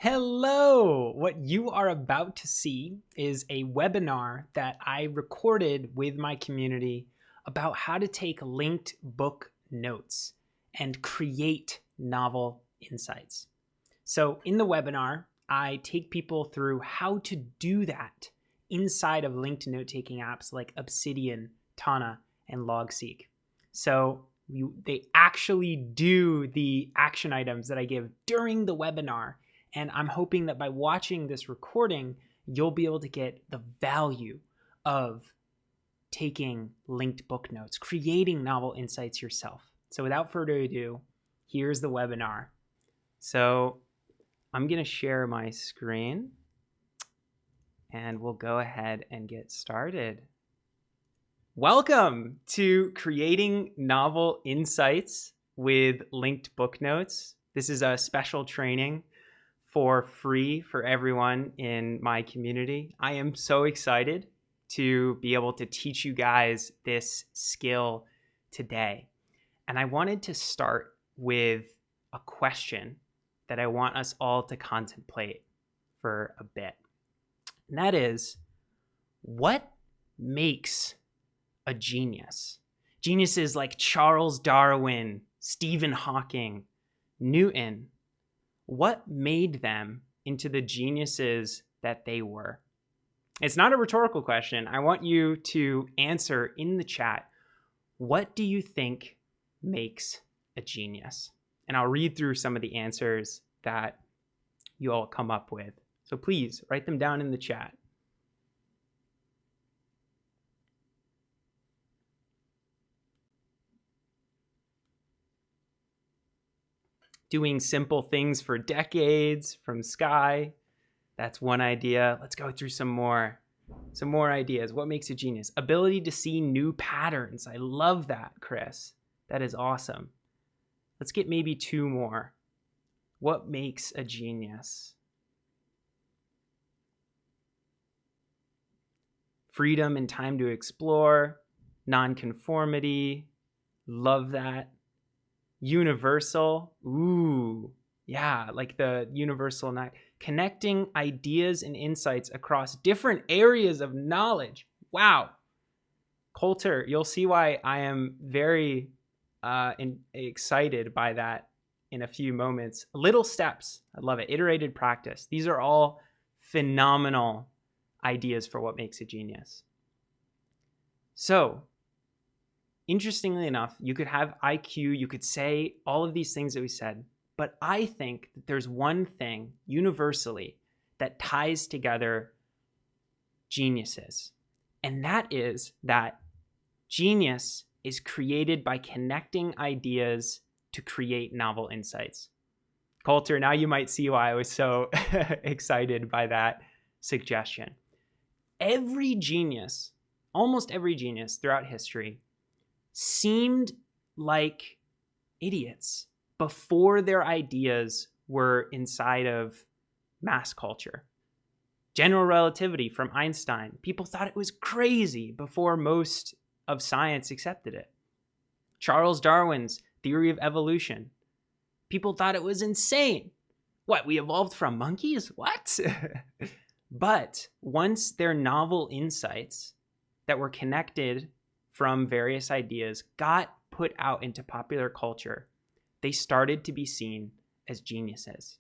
Hello! What you are about to see is a webinar that I recorded with my community about how to take linked book notes and create novel insights. So in the webinar, I take people through how to do that inside of linked note-taking apps like Obsidian, Tana, and Logseek. So they actually do the action items that I give during the webinar. And I'm hoping that by watching this recording, you'll be able to get the value of taking linked book notes, creating novel insights yourself. So without further ado, here's the webinar. So I'm going to share my screen and we'll go ahead and get started. Welcome to Creating Novel Insights with Linked Book Notes. This is a special training for free for everyone in my community. I am so excited to be able to teach you guys this skill today. And I wanted to start with a question that I want us all to contemplate for a bit. And that is, what makes a genius? Geniuses like Charles Darwin, Stephen Hawking, Newton. What made them into the geniuses that they were? It's not a rhetorical question. I want you to answer in the chat, what do you think makes a genius? And I'll read through some of the answers that you all come up with. So please write them down in the chat. Doing simple things for decades from Sky. That's one idea. Let's go through some more ideas. What makes a genius? Ability to see new patterns. I love that, Chris. That is awesome. Let's get maybe two more. What makes a genius? Freedom and time to explore. Nonconformity. Love that. Universal. Ooh, yeah, like the universal night. Connecting ideas and insights across different areas of knowledge. Wow. Coulter, you'll see why I am very excited by that in a few moments. Little steps. I love it. Iterated practice. These are all phenomenal ideas for what makes a genius. So, interestingly enough, you could have IQ, you could say all of these things that we said, but I think that there's one thing universally that ties together geniuses, and that is that genius is created by connecting ideas to create novel insights. Coulter, now you might see why I was so excited by that suggestion. Every genius, almost every genius throughout history, seemed like idiots before their ideas were inside of mass culture. General relativity from Einstein. People thought it was crazy before most of science accepted it. Charles Darwin's theory of evolution. People thought it was insane. What, we evolved from monkeys? What? But once their novel insights that were connected from various ideas got put out into popular culture, they started to be seen as geniuses.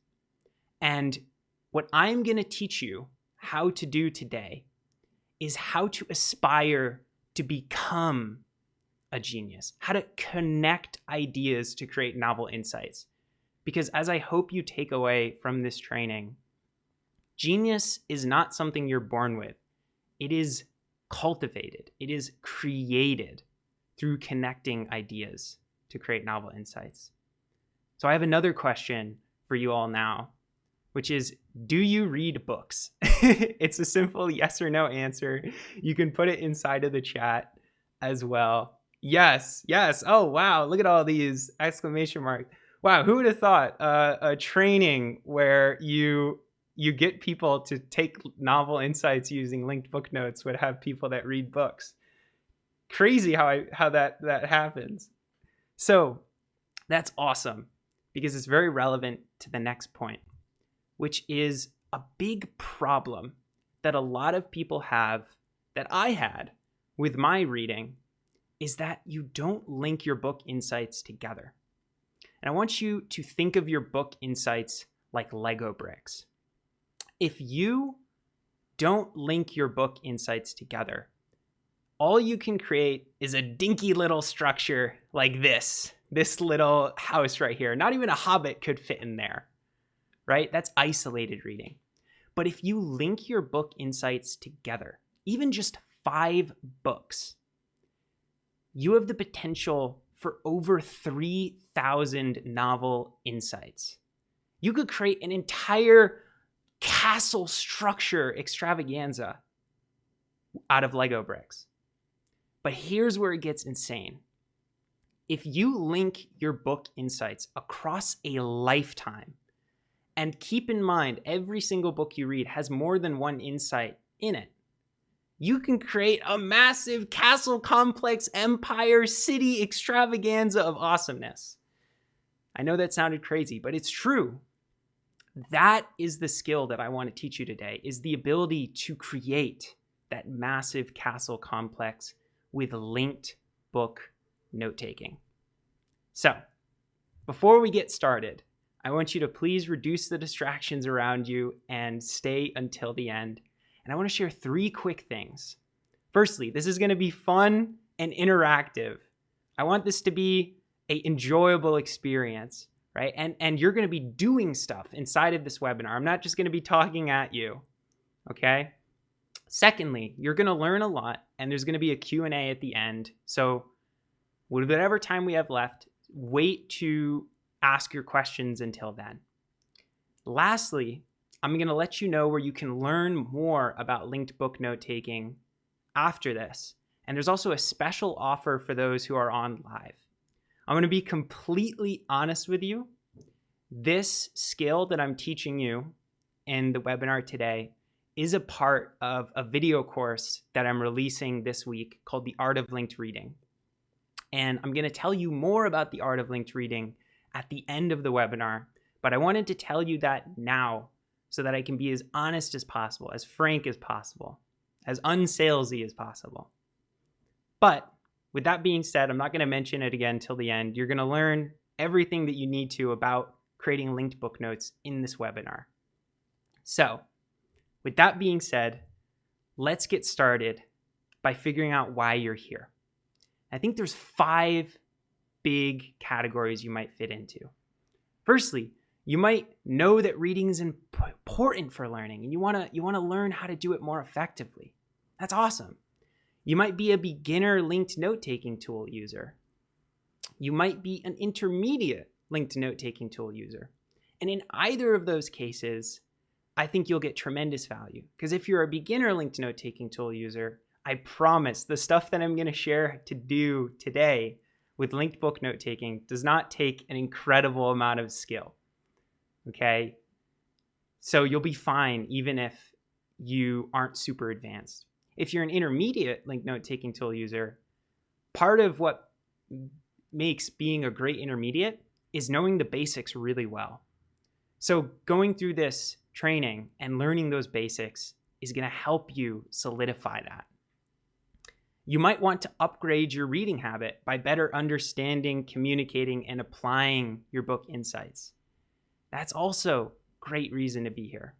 And what I'm going to teach you how to do today is how to aspire to become a genius, how to connect ideas to create novel insights. Because as I hope you take away from this training, genius is not something you're born with. It is cultivated. It is created through connecting ideas to create novel insights. So I have another question for you all now, which is, do you read books? It's a simple yes or no answer. You can put it inside of the chat as well. Yes. Oh, wow. Look at all these exclamation marks. Wow. Who would have thought a training where you get people to take novel insights using linked book notes would have people that read books. Crazy how that happens. So that's awesome because it's very relevant to the next point. which is a big problem that a lot of people have, that I had with my reading, is that you don't link your book insights together. And I want you to think of your book insights like Lego bricks. If you don't link your book insights together, all you can create is a dinky little structure like this little house right here. Not even a hobbit could fit in there, right? That's isolated reading. But if you link your book insights together, even just 5 books, you have the potential for over 3,000 novel insights. You could create an entire castle structure extravaganza out of Lego bricks. But here's where it gets insane. If you link your book insights across a lifetime, and keep in mind every single book you read has more than one insight in it, you can create a massive castle complex empire city extravaganza of awesomeness. I know that sounded crazy, but it's true. That is the skill that I want to teach you today, is the ability to create that massive castle complex with linked book note-taking. So, before we get started, I want you to please reduce the distractions around you and stay until the end. And I want to share 3 quick things. Firstly, this is going to be fun and interactive. I want this to be an enjoyable experience, right? And you're going to be doing stuff inside of this webinar. I'm not just going to be talking at you, okay? Secondly, you're going to learn a lot, and there's going to be a Q&A at the end. So with whatever time we have left, wait to ask your questions until then. Lastly, I'm going to let you know where you can learn more about linked book note-taking after this. And there's also a special offer for those who are on live. I'm going to be completely honest with you. This skill that I'm teaching you in the webinar today is a part of a video course that I'm releasing this week called The Art of Linked Reading. And I'm going to tell you more about the art of linked reading at the end of the webinar, but I wanted to tell you that now so that I can be as honest as possible, as frank as possible, as unsalesy as possible. But with that being said, I'm not going to mention it again till the end. You're going to learn everything that you need to about creating linked book notes in this webinar. So, with that being said, let's get started by figuring out why you're here. I think there's 5 big categories you might fit into. Firstly, you might know that reading is important for learning, and you want to learn how to do it more effectively. That's awesome. You might be a beginner linked note-taking tool user. You might be an intermediate linked note-taking tool user. And in either of those cases, I think you'll get tremendous value. Because if you're a beginner linked note-taking tool user, I promise the stuff that I'm going to share to do today with linked book note-taking does not take an incredible amount of skill. Okay? So you'll be fine even if you aren't super advanced. If you're an intermediate linked note-taking tool user, part of what makes being a great intermediate is knowing the basics really well. So going through this training and learning those basics is going to help you solidify that. You might want to upgrade your reading habit by better understanding, communicating, and applying your book insights. That's also a great reason to be here.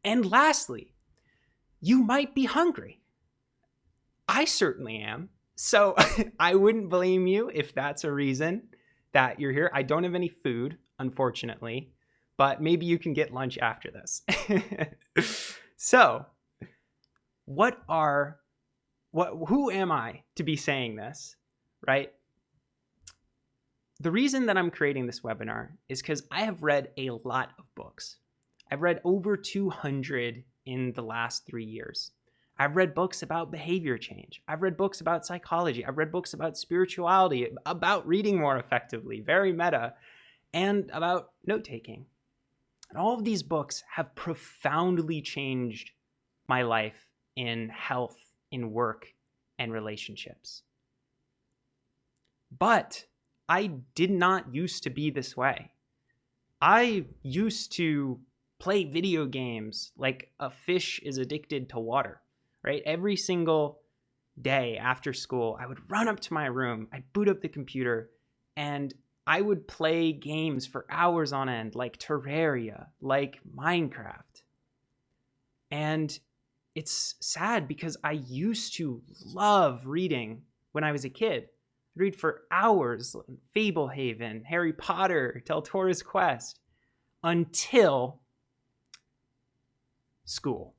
And lastly, you might be hungry. I certainly am. So I wouldn't blame you if that's a reason that you're here. I don't have any food, unfortunately, but maybe you can get lunch after this. So, who am I to be saying this, right? The reason that I'm creating this webinar is because I have read a lot of books. I've read over 200 in the last 3 years. I've read books about behavior change. I've read books about psychology. I've read books about spirituality, about reading more effectively, very meta, and about note-taking. And all of these books have profoundly changed my life in health, in work, and relationships. But I did not used to be this way. I used to play video games like a fish is addicted to water, right? Every single day after school, I would run up to my room, I'd boot up the computer, and I would play games for hours on end, like Terraria, like Minecraft. And it's sad because I used to love reading when I was a kid. I'd read for hours, Fablehaven, Harry Potter, Teltora's Quest, until school.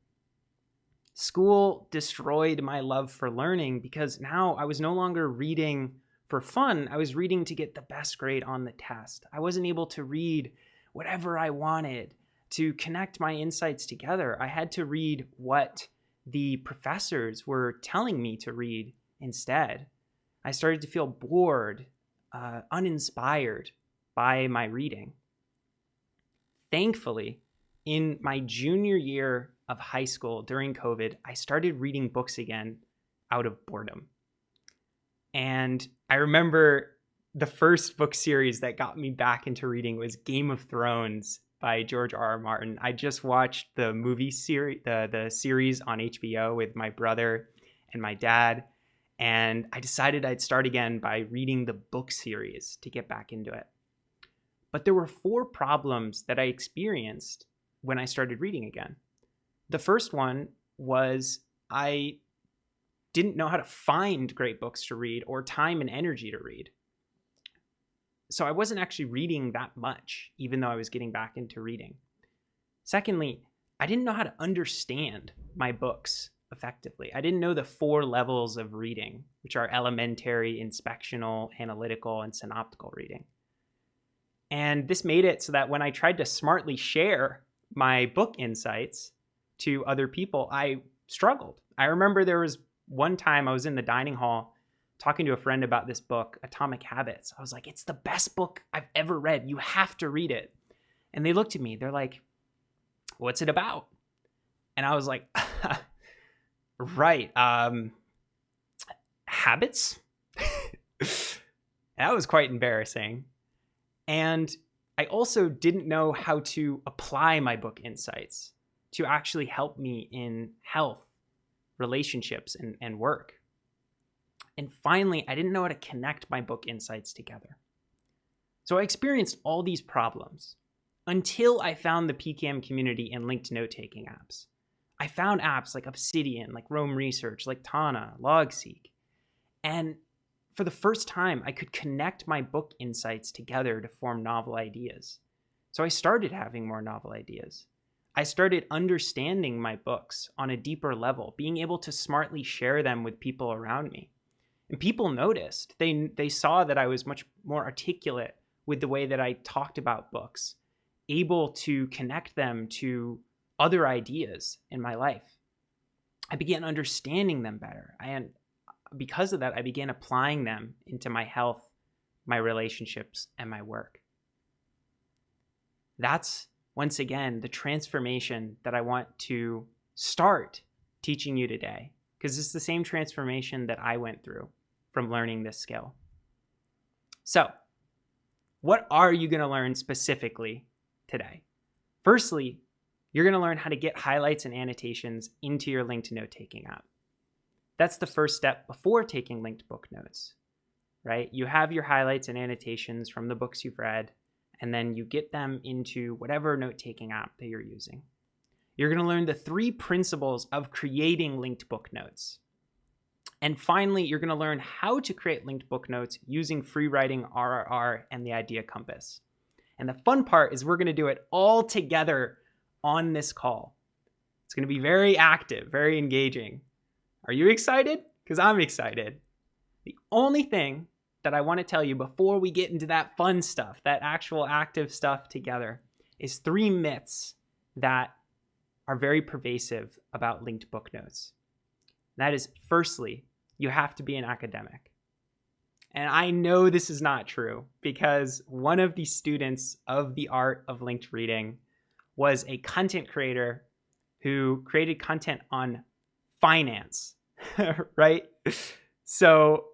School destroyed my love for learning because now I was no longer reading for fun. I was reading to get the best grade on the test. I wasn't able to read whatever I wanted to connect my insights together. I had to read what the professors were telling me to read instead. I started to feel bored, uninspired by my reading. Thankfully, in my junior year of high school during COVID, I started reading books again out of boredom. And I remember the first book series that got me back into reading was Game of Thrones by George R.R. Martin. I just watched the movie series, the series on HBO with my brother and my dad. And I decided I'd start again by reading the book series to get back into it. But there were 4 problems that I experienced when I started reading again. The first one was I didn't know how to find great books to read or time and energy to read. So I wasn't actually reading that much, even though I was getting back into reading. Secondly, I didn't know how to understand my books effectively. I didn't know the 4 levels of reading, which are elementary, inspectional, analytical, and synoptical reading. And this made it so that when I tried to smartly share my book insights to other people, I struggled. I remember there was one time I was in the dining hall talking to a friend about this book, Atomic Habits. I was like, it's the best book I've ever read. You have to read it. And they looked at me. They're like, what's it about? And I was like, right. Habits? That was quite embarrassing. And I also didn't know how to apply my book insights to actually help me in health, relationships, and work. And finally, I didn't know how to connect my book insights together. So I experienced all these problems until I found the PCAM community and linked note-taking apps. I found apps like Obsidian, like Roam Research, like Tana, Logseek. And for the first time, I could connect my book insights together to form novel ideas. So I started having more novel ideas. I started understanding my books on a deeper level, being able to smartly share them with people around me. And people noticed. They saw that I was much more articulate with the way that I talked about books, able to connect them to other ideas in my life. I began understanding them better. And because of that, I began applying them into my health, my relationships, and my work. That's, once again, the transformation that I want to start teaching you today, because it's the same transformation that I went through from learning this skill. So, what are you going to learn specifically today? Firstly, you're going to learn how to get highlights and annotations into your linked note-taking app. That's the first step before taking linked book notes, right? You have your highlights and annotations from the books you've read, and then you get them into whatever note-taking app that you're using. You're going to learn the 3 principles of creating linked book notes. And finally, you're going to learn how to create linked book notes using free writing, RRR, and the Idea Compass. And the fun part is we're going to do it all together on this call. It's going to be very active, very engaging. Are you excited? Because I'm excited. The only thing that I want to tell you before we get into that fun stuff, that actual active stuff together, is 3 myths that are very pervasive about linked book notes. That is, firstly, you have to be an academic. And I know this is not true because one of the students of the art of linked reading was a content creator who created content on finance, right? So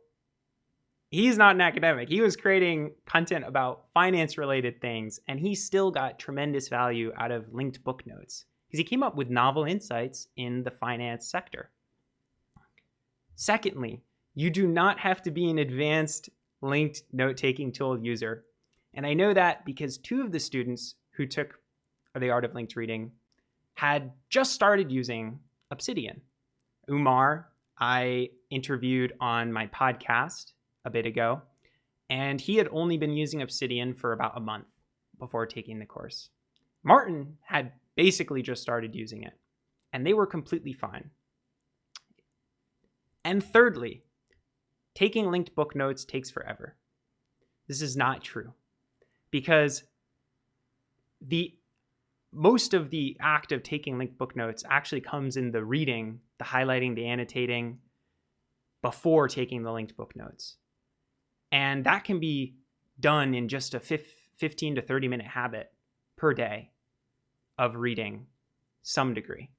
He's not an academic. He was creating content about finance related things, and he still got tremendous value out of linked book notes because he came up with novel insights in the finance sector. Secondly, you do not have to be an advanced linked note-taking tool user. And I know that because two of the students who took the Art of Linked Reading had just started using Obsidian. Umar, I interviewed on my podcast a bit ago, and he had only been using Obsidian for about a month before taking the course. Martin had basically just started using it, and they were completely fine. And thirdly, taking linked book notes takes forever. This is not true because most of the act of taking linked book notes actually comes in the reading, the highlighting, the annotating before taking the linked book notes. And that can be done in just a 15 to 30 minute habit per day of reading some degree.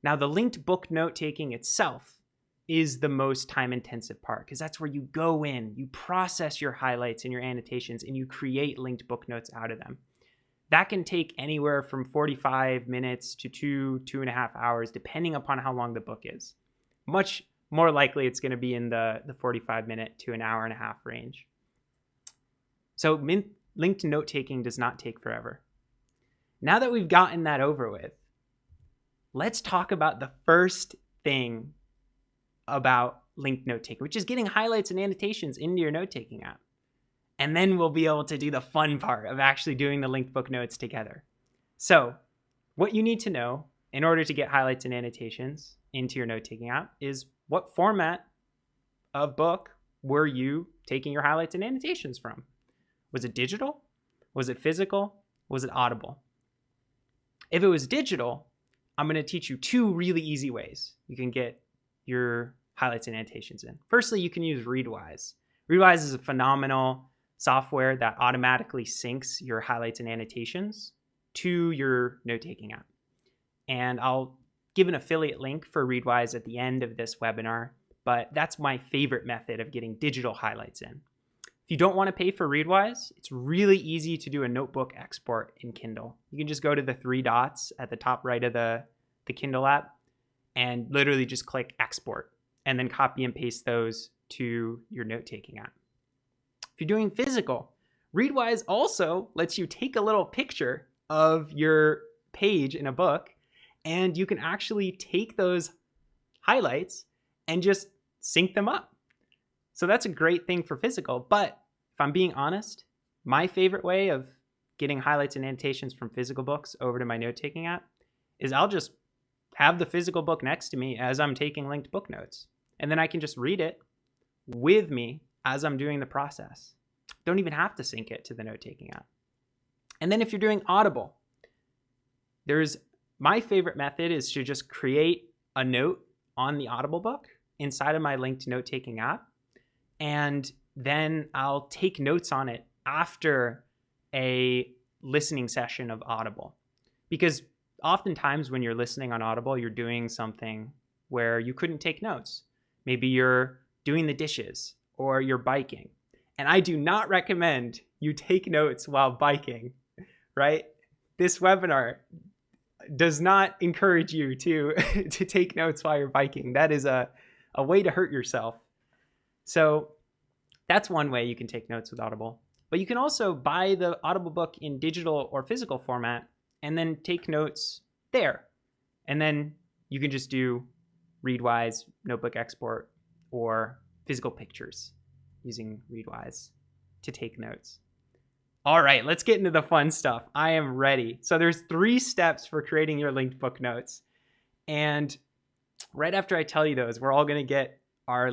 Now, the linked book note taking itself is the most time intensive part because that's where you go in, you process your highlights and your annotations, and you create linked book notes out of them. That can take anywhere from 45 minutes to 2.5 hours, depending upon how long the book is. Much more likely it's going to be in the 45 minute to an hour and a half range. So linked note taking does not take forever. Now that we've gotten that over with, let's talk about the first thing about linked note taking, which is getting highlights and annotations into your note taking app. And then we'll be able to do the fun part of actually doing the linked book notes together. So what you need to know in order to get highlights and annotations into your note taking app is what format of book were you taking your highlights and annotations from? Was it digital? Was it physical? Was it Audible? If it was digital, I'm going to teach you two really easy ways you can get your highlights and annotations in. Firstly, you can use Readwise. Readwise is a phenomenal software that automatically syncs your highlights and annotations to your note-taking app. And I'll give an affiliate link for Readwise at the end of this webinar, but that's my favorite method of getting digital highlights in. If you don't want to pay for Readwise, it's really easy to do a notebook export in Kindle. You can just go to the three dots at the top right of the Kindle app and literally just click export and then copy and paste those to your note-taking app. If you're doing physical, Readwise also lets you take a little picture of your page in a book, and you can actually take those highlights and just sync them up. So that's a great thing for physical. But if I'm being honest, my favorite way of getting highlights and annotations from physical books over to my note-taking app is I'll just have the physical book next to me as I'm taking linked book notes. And then I can just read it with me as I'm doing the process. Don't even have to sync it to the note-taking app. And then if you're doing Audible, my favorite method is to just create a note on the Audible book inside of my linked note-taking app. And then I'll take notes on it after a listening session of Audible. Because oftentimes when you're listening on Audible, you're doing something where you couldn't take notes. Maybe you're doing the dishes or you're biking. And I do not recommend you take notes while biking, right? This webinar does not encourage you to take notes while you're biking. That is a way to hurt yourself. So that's one way you can take notes with Audible. But you can also buy the Audible book in digital or physical format and then take notes there. And then you can just do Readwise, notebook export, or physical pictures using Readwise to take notes. All right, let's get into the fun stuff. I am ready. So there's 3 steps for creating your linked book notes. And right after I tell you those, we're all going to get our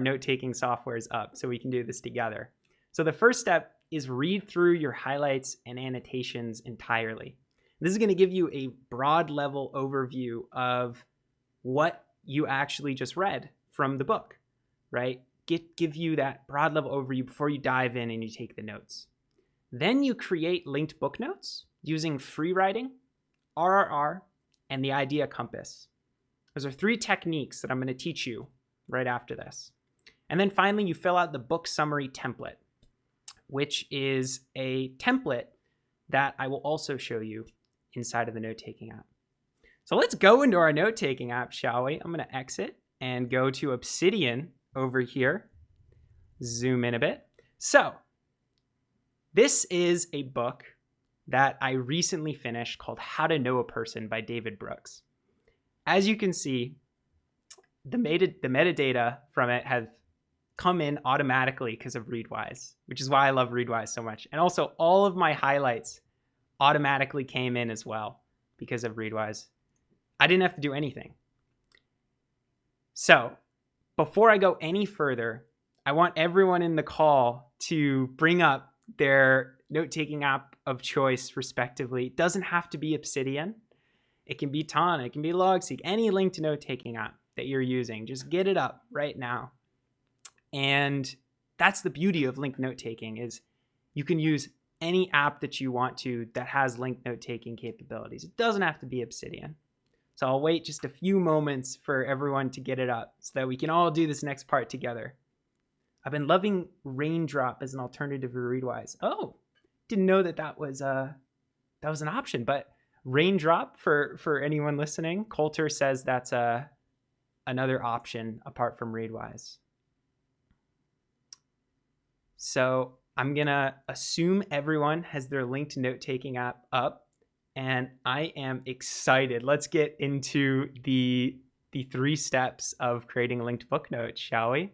note-taking softwares up so we can do this together. So the first step is read through your highlights and annotations entirely. This is going to give you a broad level overview of what you actually just read from the book, right? Give you that broad level overview before you dive in and you take the notes. Then you create linked book notes using free writing, RRR, and the idea compass. Those are 3 techniques that I'm going to teach you right after this. And then finally, you fill out the book summary template, which is a template that I will also show you inside of the note-taking app. So let's go into our note-taking app, shall we? I'm going to exit and go to Obsidian over here. Zoom in a bit. So this is a book that I recently finished called How to Know a Person by David Brooks. As you can see, the metadata from it have come in automatically because of Readwise, which is why I love Readwise so much. And also all of my highlights automatically came in as well because of Readwise. I didn't have to do anything. So before I go any further, I want everyone in the call to bring up their note-taking app of choice respectively. It doesn't have to be Obsidian. It can be Tana, it can be Logseek, any linked note-taking app that you're using. Just get it up right now. And that's the beauty of linked note-taking, is you can use any app that you want to that has linked note-taking capabilities. It doesn't have to be Obsidian. So I'll wait just a few moments for everyone to get it up so that we can all do this next part together. I've been loving Raindrop as an alternative to Readwise. Oh, didn't know that was an option, but Raindrop for anyone listening, Coulter says that's another option apart from Readwise. So I'm gonna assume everyone has their linked note-taking app up, and I am excited. Let's get into the 3 steps of creating linked book notes, shall we?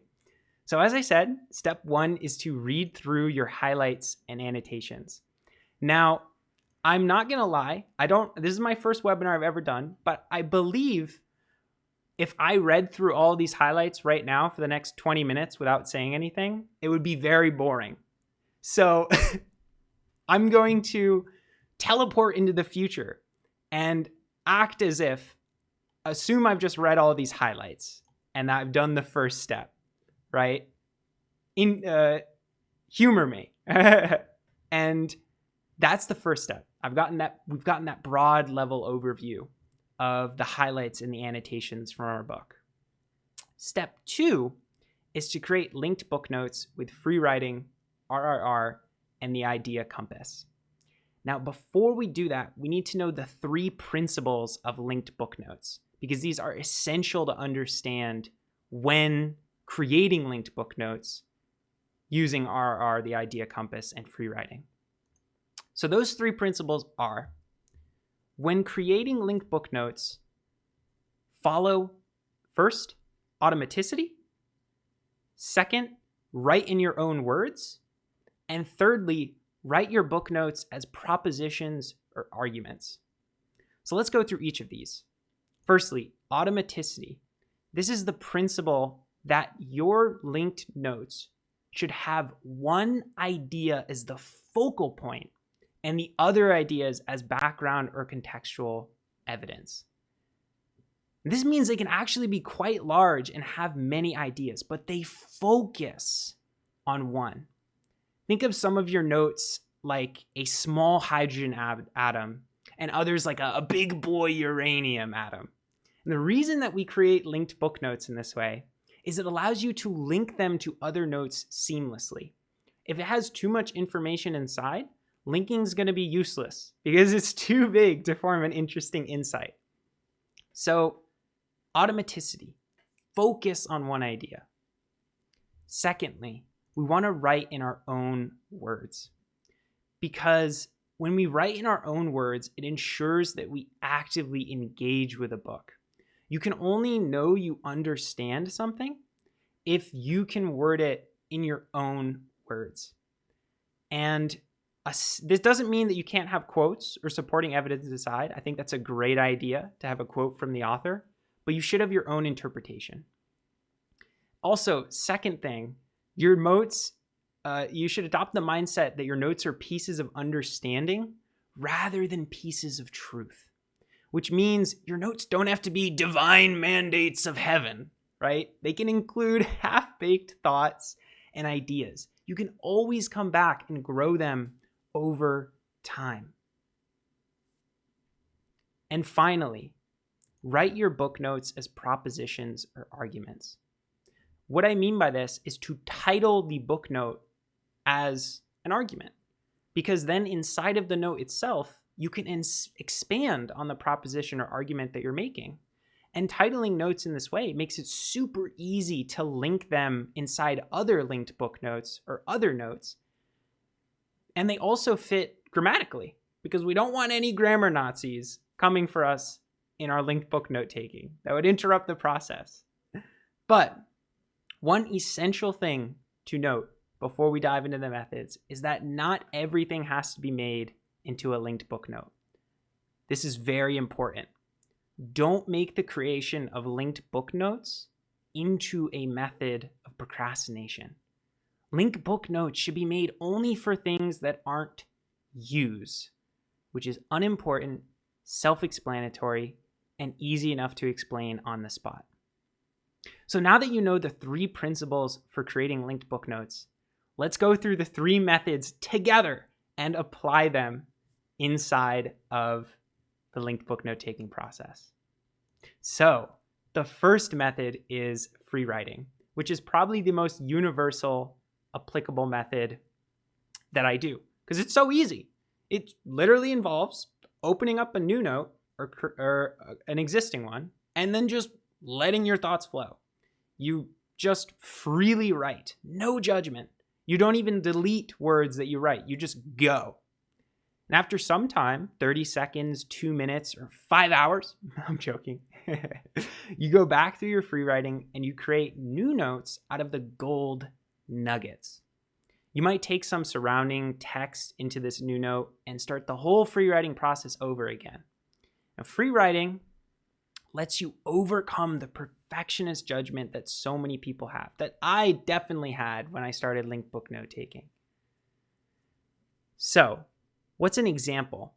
So as I said, step 1 is to read through your highlights and annotations. Now, I'm not gonna lie, this is my first webinar I've ever done, but I believe if I read through all these highlights right now for the next 20 minutes without saying anything, it would be very boring. So I'm going to teleport into the future and act as if, assume I've just read all these highlights and I've done the first step, right? Humor me. And that's the first step. We've gotten that broad level overview of the highlights and the annotations from our book. Step 2 is to create linked book notes with free writing, RRR, and the idea compass. Now, before we do that, we need to know the 3 principles of linked book notes, because these are essential to understand when creating linked book notes using RRR, the idea compass, and free writing. So those 3 principles are: when creating linked book notes, follow first, automaticity; second, write in your own words; and thirdly, write your book notes as propositions or arguments. So let's go through each of these. Firstly, automaticity. This is the principle that your linked notes should have one idea as the focal point and the other ideas as background or contextual evidence. This means they can actually be quite large and have many ideas, but they focus on one. Think of some of your notes like a small hydrogen atom and others like a big boy uranium atom. And the reason that we create linked book notes in this way is it allows you to link them to other notes seamlessly. If it has too much information inside, linking is going to be useless because it's too big to form an interesting insight. So, automaticity. Focus on one idea. Secondly, we want to write in our own words, because when we write in our own words, it ensures that we actively engage with a book. You can only know you understand something if you can word it in your own words. And this doesn't mean that you can't have quotes or supporting evidence aside. I think that's a great idea to have a quote from the author, but you should have your own interpretation. Also, second thing, your notes, you should adopt the mindset that your notes are pieces of understanding rather than pieces of truth, which means your notes don't have to be divine mandates of heaven, right? They can include half-baked thoughts and ideas. You can always come back and grow them over time. And finally, write your book notes as propositions or arguments. What I mean by this is to title the book note as an argument, because then inside of the note itself, you can expand on the proposition or argument that you're making. And titling notes in this way makes it super easy to link them inside other linked book notes or other notes. And they also fit grammatically, because we don't want any grammar Nazis coming for us in our linked book note taking. That would interrupt the process. But one essential thing to note before we dive into the methods is that not everything has to be made into a linked book note. This is very important. Don't make the creation of linked book notes into a method of procrastination. Linked book notes should be made only for things that aren't use, which is unimportant, self-explanatory, and easy enough to explain on the spot. So now that you know the 3 principles for creating linked book notes, let's go through the 3 methods together and apply them inside of the linked book note taking process. So the first method is free writing, which is probably the most universal applicable method that I do, because it's so easy. It literally involves opening up a new note or an existing one, and then just letting your thoughts flow. You just freely write, no judgment. You don't even delete words that you write. You just go. And after some time, 30 seconds, 2 minutes, or 5 hours, I'm joking, you go back through your free writing and you create new notes out of the gold nuggets. You might take some surrounding text into this new note and start the whole free writing process over again. Now, free writing lets you overcome the perfectionist judgment that so many people have, that I definitely had when I started linked book note taking. So, what's an example?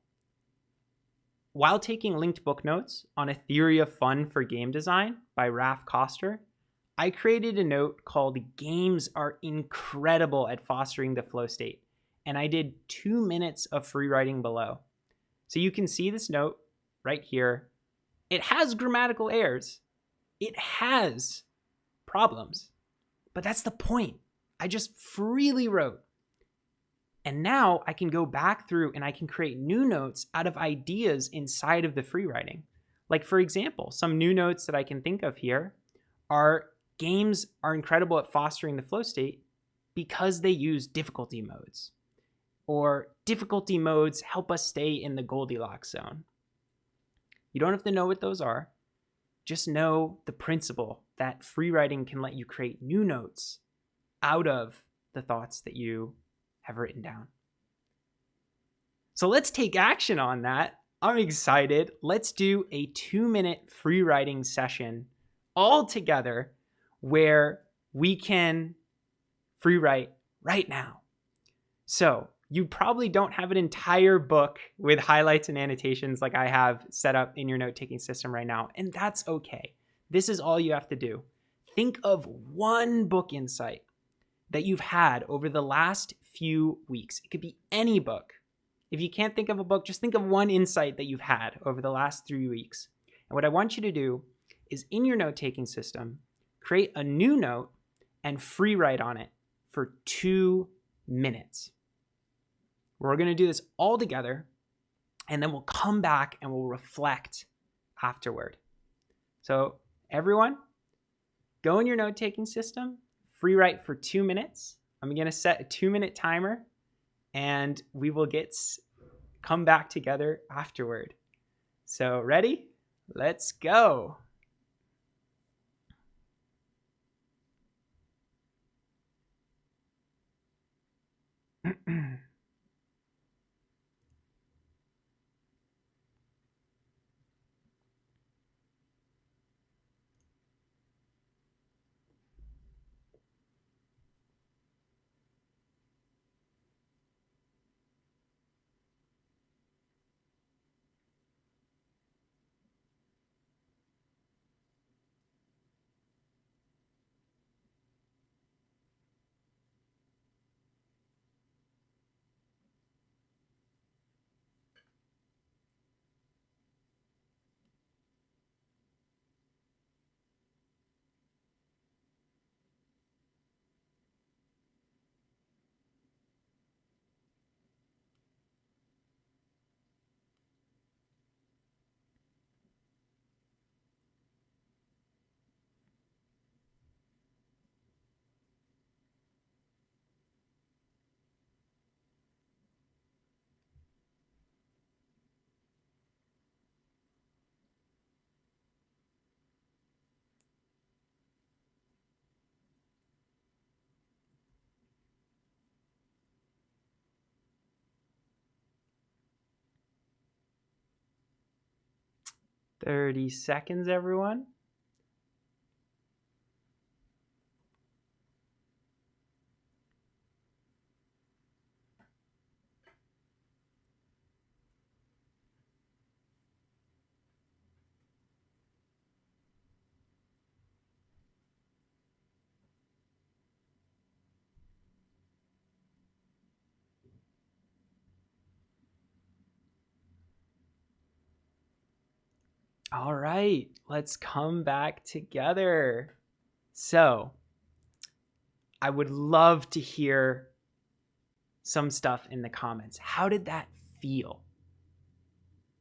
While taking linked book notes on A Theory of Fun for Game Design by Raf Koster, I created a note called Games Are Incredible at Fostering the Flow State, and I did 2 minutes of free writing below. So you can see this note right here. It has grammatical errors. It has problems, but that's the point. I just freely wrote. And now I can go back through and I can create new notes out of ideas inside of the free writing. Like, for example, some new notes that I can think of here are games are incredible at fostering the flow state because they use difficulty modes, or difficulty modes help us stay in the Goldilocks zone. You don't have to know what those are. Just know the principle that free writing can let you create new notes out of the thoughts that you have written down. So let's take action on that. I'm excited. Let's do a 2-minute free writing session all together where we can free write right now. So you probably don't have an entire book with highlights and annotations like I have set up in your note-taking system right now, and that's okay. This is all you have to do. Think of one book insight that you've had over the last few weeks. It could be any book. If you can't think of a book, just think of one insight that you've had over the last 3 weeks. And what I want you to do is, in your note-taking system, create a new note and free write on it for 2 minutes. We're going to do this all together, and then we'll come back and we'll reflect afterward. So everyone, go in your note-taking system, free write for 2 minutes. I'm going to set a 2-minute timer, and we will come back together afterward. So ready? Let's go. 30 seconds, everyone. All right, let's come back together. So, I would love to hear some stuff in the comments. How did that feel?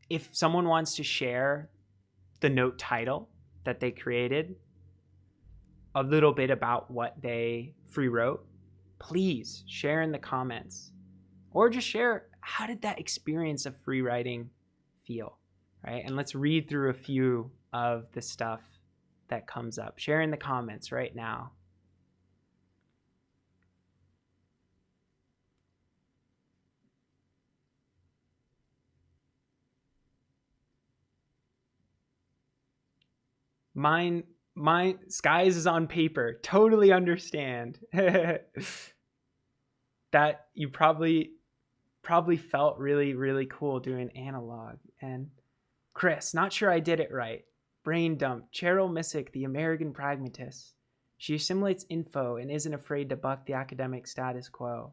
If someone wants to share the note title that they created, a little bit about what they free wrote, please share in the comments. Or just share, how did that experience of free writing feel? Right? And let's read through a few of the stuff that comes up. Share in the comments right now. Mine Skies is on paper. Totally understand. That you probably felt really, really cool doing analog. And Chris, not sure I did it right. Brain dump. Cheryl Missick, the American pragmatist. She assimilates info and isn't afraid to buck the academic status quo.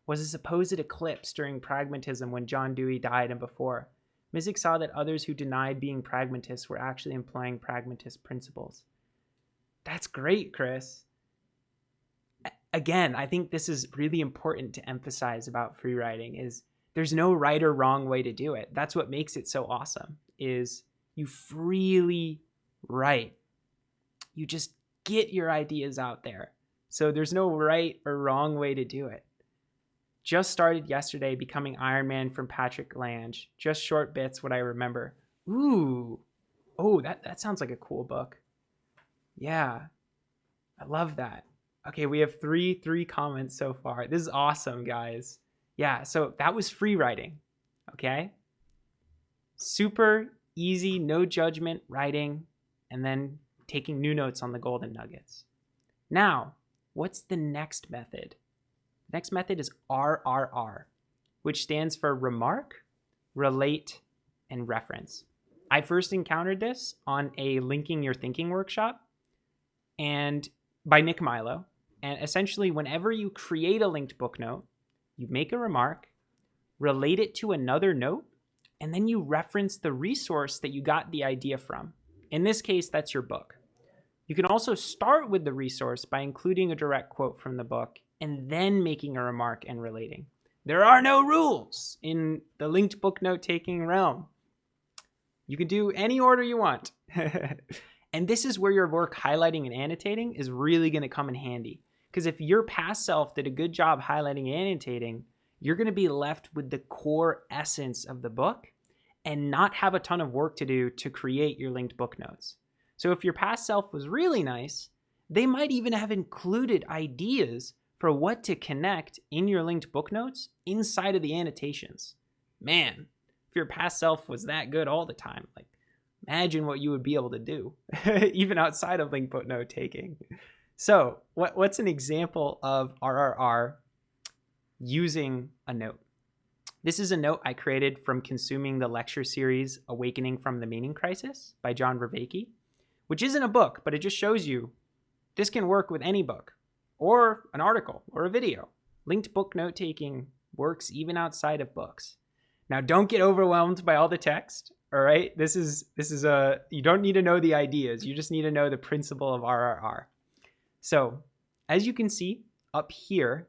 Was a supposed eclipse during pragmatism when John Dewey died and before. Missick saw that others who denied being pragmatists were actually employing pragmatist principles. That's great, Chris. Again, I think this is really important to emphasize about free writing is there's no right or wrong way to do it. That's what makes it so awesome, is you freely write. You just get your ideas out there. So there's no right or wrong way to do it. Just started yesterday becoming Iron Man from Patrick Lange. Just short bits, what I remember. Ooh. Oh, that sounds like a cool book. Yeah. I love that. Okay, we have three comments so far. This is awesome, guys. Yeah, so that was free writing. Okay? Super easy, no judgment writing, and then taking new notes on the golden nuggets. Now, what's the next method? The next method is RRR, which stands for remark, relate, and reference. I first encountered this on a Linking Your Thinking workshop and by Nick Milo. And essentially, whenever you create a linked book note, you make a remark, relate it to another note, and then you reference the resource that you got the idea from. In this case, that's your book. You can also start with the resource by including a direct quote from the book and then making a remark and relating. There are no rules in the linked book note taking realm. You can do any order you want. And this is where your work highlighting and annotating is really going to come in handy. Because if your past self did a good job highlighting and annotating, you're going to be left with the core essence of the book and not have a ton of work to do to create your linked book notes. So if your past self was really nice, they might even have included ideas for what to connect in your linked book notes inside of the annotations. Man, if your past self was that good all the time, like imagine what you would be able to do, even outside of linked book note taking. So what's an example of RRR using a note? This is a note I created from consuming the lecture series Awakening from the Meaning Crisis by John Vervaeke, which isn't a book, but it just shows you this can work with any book or an article or a video. Linked book note taking works even outside of books. Now, don't get overwhelmed by all the text. All right. This is you don't need to know the ideas. You just need to know the principle of RRR. So as you can see up here,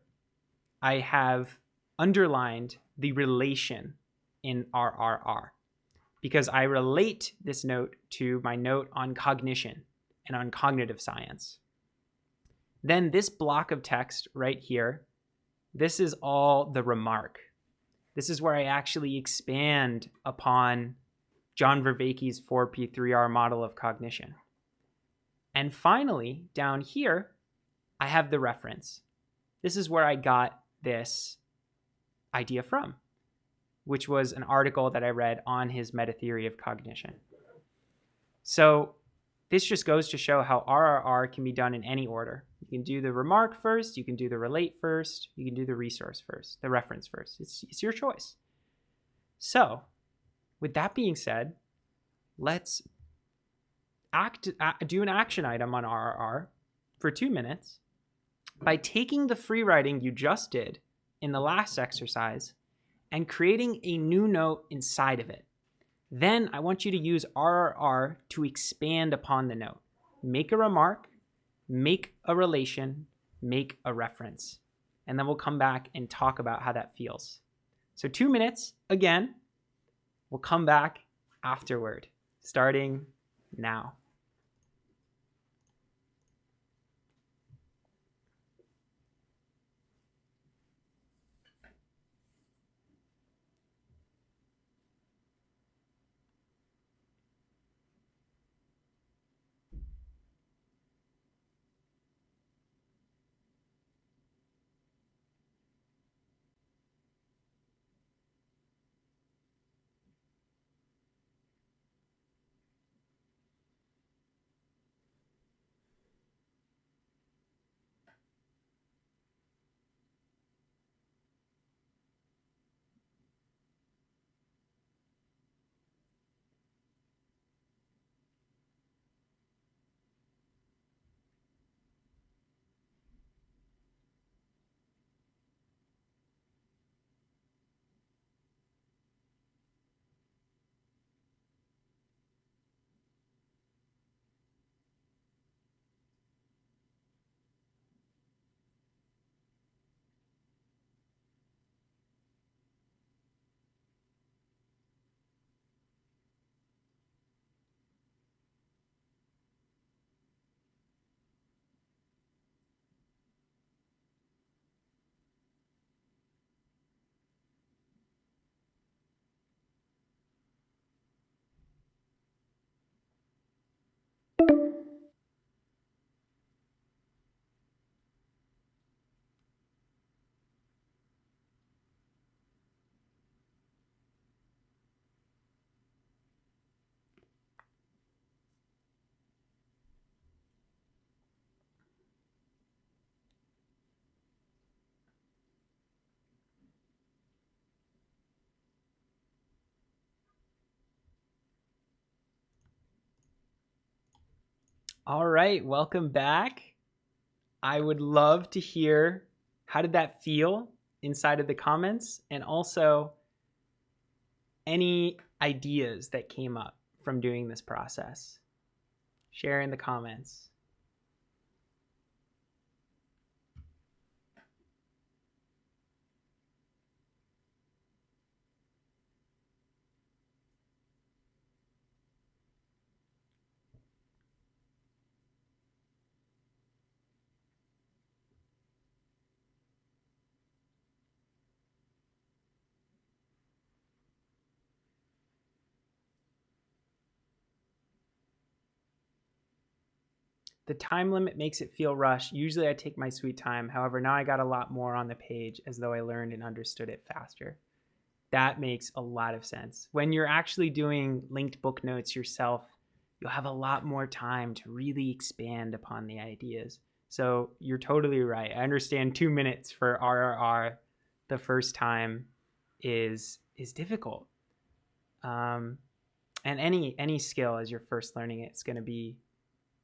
I have underlined the relation in RRR because I relate this note to my note on cognition and on cognitive science. Then this block of text right here, this is all the remark. This is where I actually expand upon John Vervaeke's 4P3R model of cognition. And finally, down here, I have the reference. This is where I got this idea from, which was an article that I read on his meta theory of cognition. So this just goes to show how RRR can be done in any order. You can do the remark first, you can do the relate first, you can do the resource first, the reference first. It's your choice. So with that being said, let's do an action item on RRR for 2 minutes by taking the free writing you just did in the last exercise and creating a new note inside of it. Then I want you to use RRR to expand upon the note. Make a remark, make a relation, make a reference. And then we'll come back and talk about how that feels. So 2 minutes, again, we'll come back afterward, starting now. All right, welcome back. I would love to hear, how did that feel inside of the comments, and also any ideas that came up from doing this process. Share in the comments. The time limit makes it feel rushed. Usually I take my sweet time. However, now I got a lot more on the page as though I learned and understood it faster. That makes a lot of sense. When you're actually doing linked book notes yourself, you'll have a lot more time to really expand upon the ideas. So you're totally right. I understand 2 minutes for RRR the first time is difficult. And any skill as you're first learning it's going to be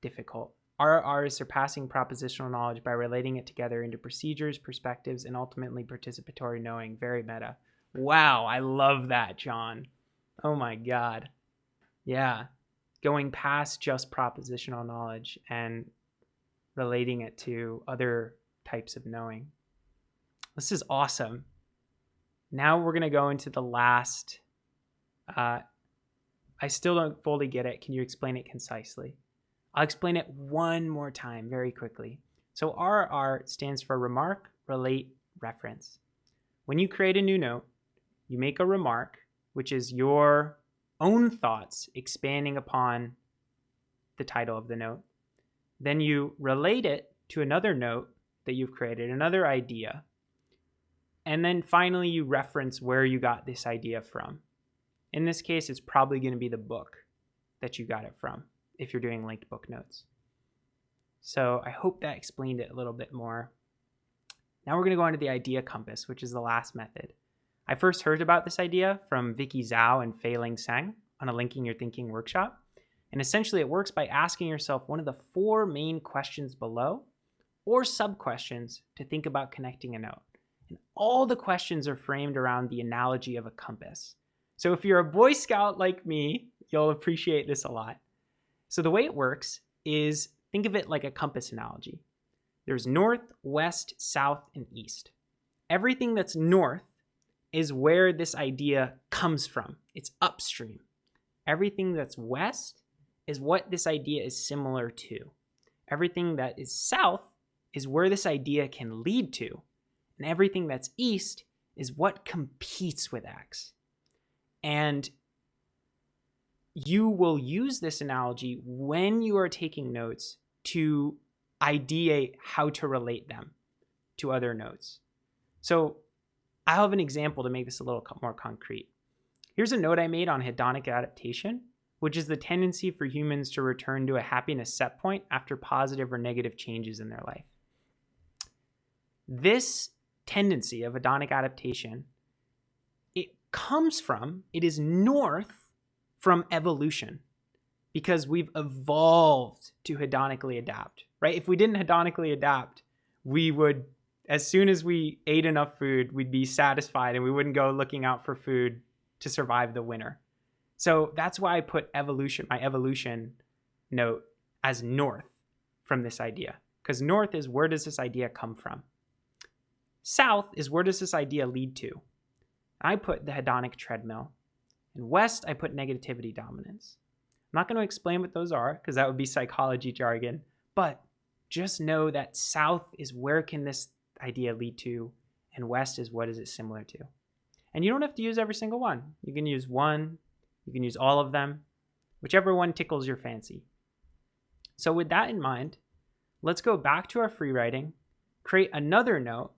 difficult. RR is surpassing propositional knowledge by relating it together into procedures, perspectives, and ultimately participatory knowing. Very meta. Wow, I love that, John. Oh my God. Yeah. Going past just propositional knowledge and relating it to other types of knowing. This is awesome. Now we're going to go into the last. I still don't fully get it. Can you explain it concisely? I'll explain it one more time very quickly. So RR stands for remark, relate, reference. When you create a new note, you make a remark, which is your own thoughts expanding upon the title of the note. Then you relate it to another note that you've created, another idea. And then finally you reference where you got this idea from. In this case, it's probably going to be the book that you got it from. if you're doing linked book notes. So I hope that explained it a little bit more. Now we're going to go on to the idea compass, which is the last method. I first heard about this idea from Vicky Zhao and Fei Ling Seng on a Linking Your Thinking workshop. And essentially it works by asking yourself one of the 4 main questions below or sub-questions to think about connecting a note. And all the questions are framed around the analogy of a compass. So if you're a Boy Scout like me, you'll appreciate this a lot. So the way it works is, think of it like a compass analogy. There's north, west, south, and east. Everything that's north is where this idea comes from. It's upstream. Everything that's west is what this idea is similar to. Everything that is south is where this idea can lead to. And everything that's east is what competes with X. And you will use this analogy when you are taking notes to ideate how to relate them to other notes. So I have an example to make this a little more concrete. Here's a note I made on hedonic adaptation, which is the tendency for humans to return to a happiness set point after positive or negative changes in their life. This tendency of hedonic adaptation, it is north from evolution, because we've evolved to hedonically adapt, right? If we didn't hedonically adapt, we would, as soon as we ate enough food, we'd be satisfied and we wouldn't go looking out for food to survive the winter. So that's why I put my evolution note as north from this idea, because north is where does this idea come from? South is where does this idea lead to? I put the hedonic treadmill. And west, I put negativity dominance. I'm not going to explain what those are because that would be psychology jargon, but just know that south is where can this idea lead to, and west is what is it similar to. And you don't have to use every single one. You can use one, you can use all of them, whichever one tickles your fancy. So with that in mind, let's go back to our free writing, create another note,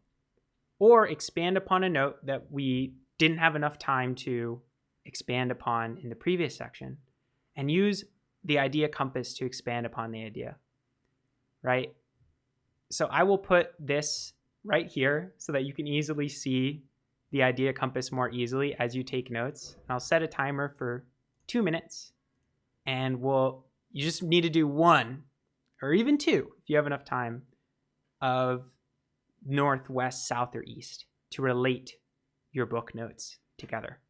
or expand upon a note that we didn't have enough time to expand upon in the previous section, and use the idea compass to expand upon the idea, right? So I will put this right here so that you can easily see the idea compass more easily as you take notes. And I'll set a timer for 2 minutes, and you just need to do 1 or even 2 if you have enough time of north, west, south, or east to relate your book notes together.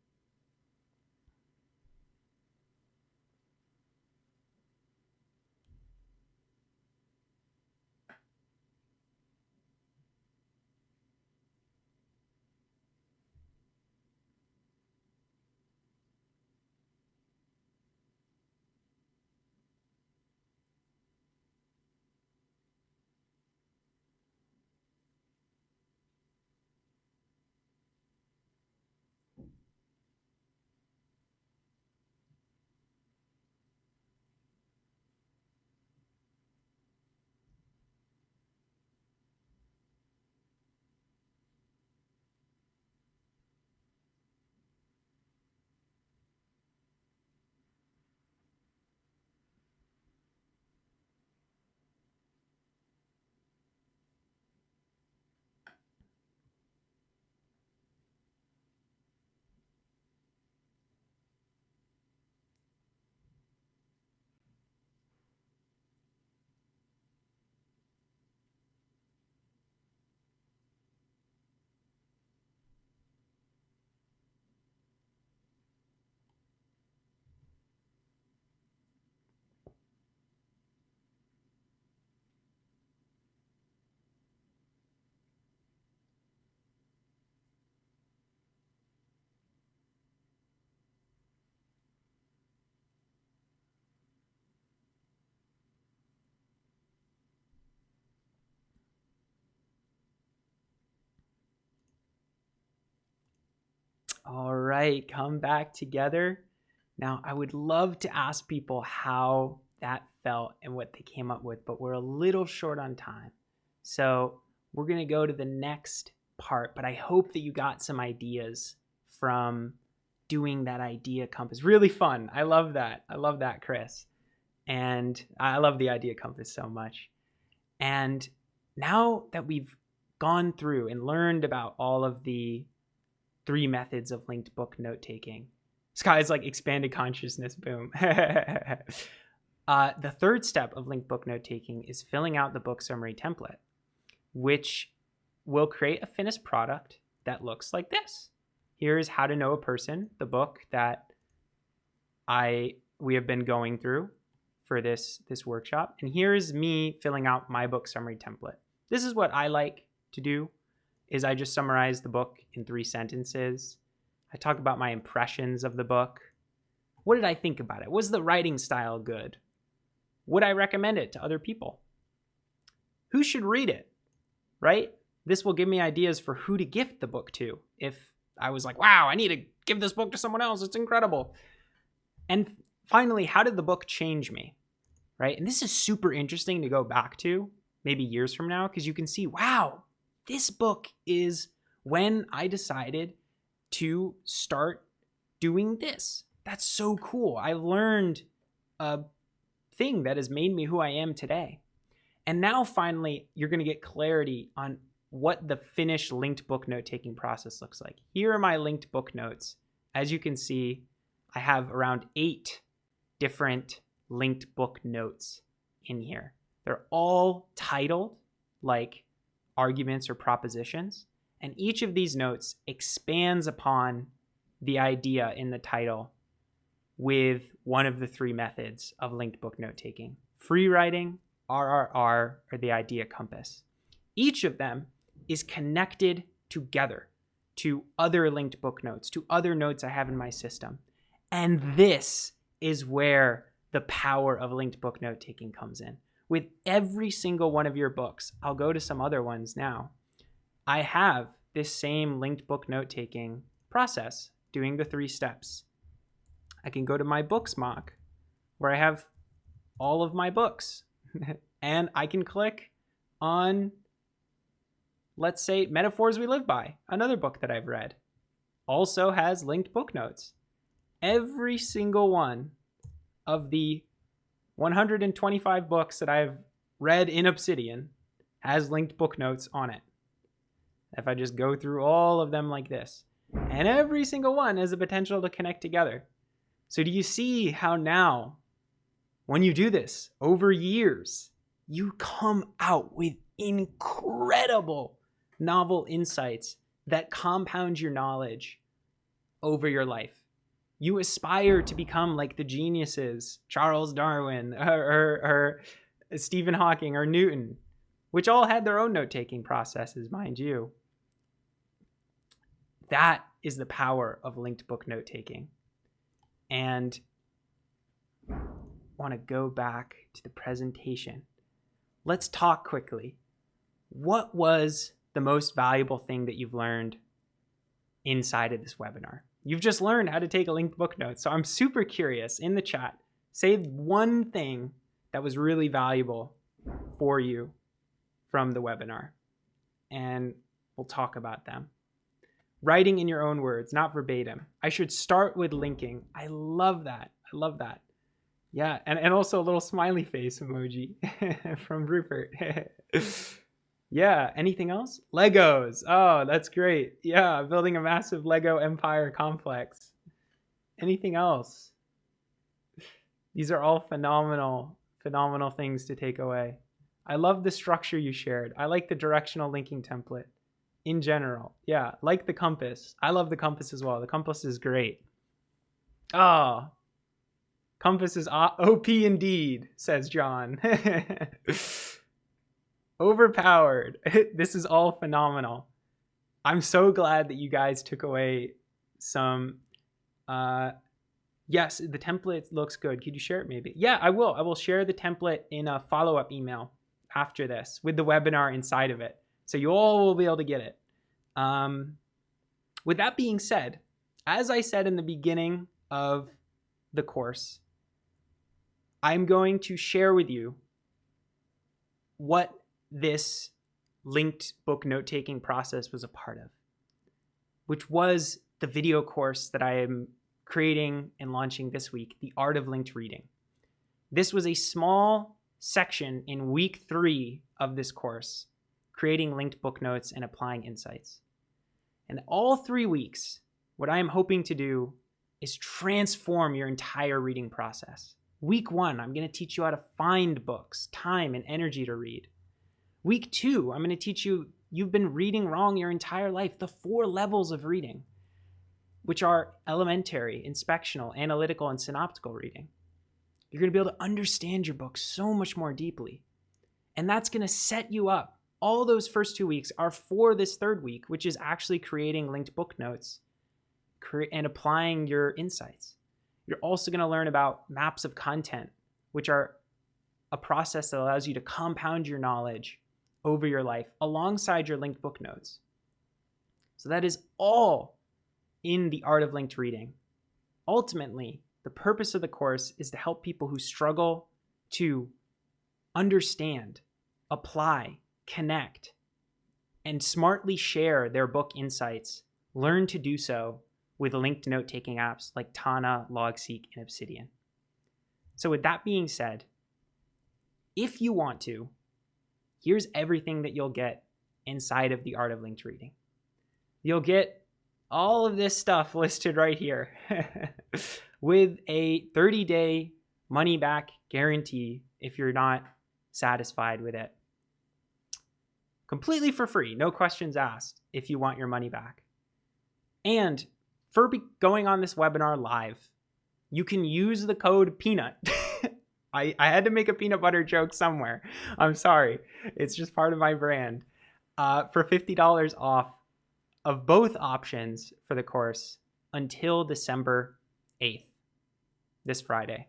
All right, come back together. Now, I would love to ask people how that felt and what they came up with, but we're a little short on time. So we're going to go to the next part, but I hope that you got some ideas from doing that idea compass. Really fun. I love that. I love that, Chris. And I love the idea compass so much. And now that we've gone through and learned about all of the 3 methods of linked book note taking, Sky's like expanded consciousness, boom. The third step of linked book note taking is filling out the book summary template, which will create a finished product that looks like this. Here's How to Know a Person, the book that we have been going through for this workshop. And here's me filling out my book summary template. This is what I like to do, is I just summarize the book in 3 sentences. I talk about my impressions of the book. What did I think about it? Was the writing style good? Would I recommend it to other people? Who should read it, right? This will give me ideas for who to gift the book to. If I was like, wow, I need to give this book to someone else, it's incredible. And finally, how did the book change me, right? And this is super interesting to go back to maybe years from now, because you can see, wow, this book is when I decided to start doing this. That's so cool. I learned a thing that has made me who I am today. And now finally, you're going to get clarity on what the finished linked book note taking process looks like. Here are my linked book notes. As you can see, I have around 8 different linked book notes in here. They're all titled like arguments or propositions, and each of these notes expands upon the idea in the title with one of the 3 methods of linked book note taking: free writing, RRR, or the idea compass. Each of them is connected together to other linked book notes, to other notes I have in my system. And this is where the power of linked book note taking comes in. With every single one of your books, I'll go to some other ones now, I have this same linked book note taking process, doing the 3 steps. I can go to my books mock where I have all of my books and I can click on, let's say, Metaphors We Live By, another book that I've read, also has linked book notes. Every single one of the 125 books that I've read in Obsidian has linked book notes on it. If I just go through all of them like this, and every single one has the potential to connect together. So do you see how now, when you do this over years, you come out with incredible novel insights that compound your knowledge over your life? You aspire to become like the geniuses, Charles Darwin or Stephen Hawking or Newton, which all had their own note-taking processes, mind you. That is the power of linked book note-taking. And I want to go back to the presentation. Let's talk quickly. What was the most valuable thing that you've learned inside of this webinar? You've just learned how to take a linked book note. So I'm super curious, in the chat, say one thing that was really valuable for you from the webinar, and we'll talk about them. Writing in your own words, not verbatim. I should start with linking. I love that. I love that. Yeah, and also a little smiley face emoji from Rupert. Yeah, anything else? Legos. Oh, that's great. Yeah, building a massive Lego empire complex. Anything else? These are all phenomenal things to take away. I love the structure you shared. I like the directional linking template in general. Yeah, like the compass. I love the compass as well. The compass is great. Oh, compass is OP indeed, says John. Overpowered. This is all phenomenal. I'm so glad that you guys took away some. Yes, the template looks good. Could you share it maybe? Yeah, I will. I will share the template in a follow-up email after this with the webinar inside of it. So you all will be able to get it. With that being said, as I said in the beginning of the course, I'm going to share with you what this linked book note-taking process was a part of, which was the video course that I am creating and launching this week, The Art of Linked Reading. This was a small section in week 3 of this course, creating linked book notes and applying insights. And all 3 weeks, what I am hoping to do is transform your entire reading process. Week 1, I'm going to teach you how to find books, time and energy to read. Week 2, I'm going to teach you, you've been reading wrong your entire life, the 4 levels of reading, which are elementary, inspectional, analytical, and synoptical reading. You're going to be able to understand your book so much more deeply. And that's going to set you up. All those first 2 weeks are for this 3rd week, which is actually creating linked book notes and applying your insights. You're also going to learn about maps of content, which are a process that allows you to compound your knowledge over your life alongside your linked book notes. So that is all in the art of linked reading. Ultimately, the purpose of the course is to help people who struggle to understand, apply, connect, and smartly share their book insights, learn to do so with linked note-taking apps like Tana, Logseek, and Obsidian. So with that being said, if you want to, here's everything that you'll get inside of the art of linked reading. You'll get all of this stuff listed right here with a 30-day money-back guarantee if you're not satisfied with it. Completely for free, no questions asked if you want your money back. And for going on this webinar live, you can use the code PEANUT. I had to make a peanut butter joke somewhere. I'm sorry. It's just part of my brand. For $50 off of both options for the course until December 8th, this Friday.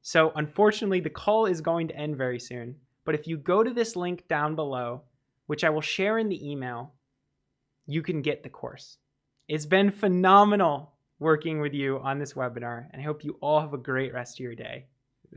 So unfortunately, the call is going to end very soon. But if you go to this link down below, which I will share in the email, you can get the course. It's been phenomenal working with you on this webinar, and I hope you all have a great rest of your day.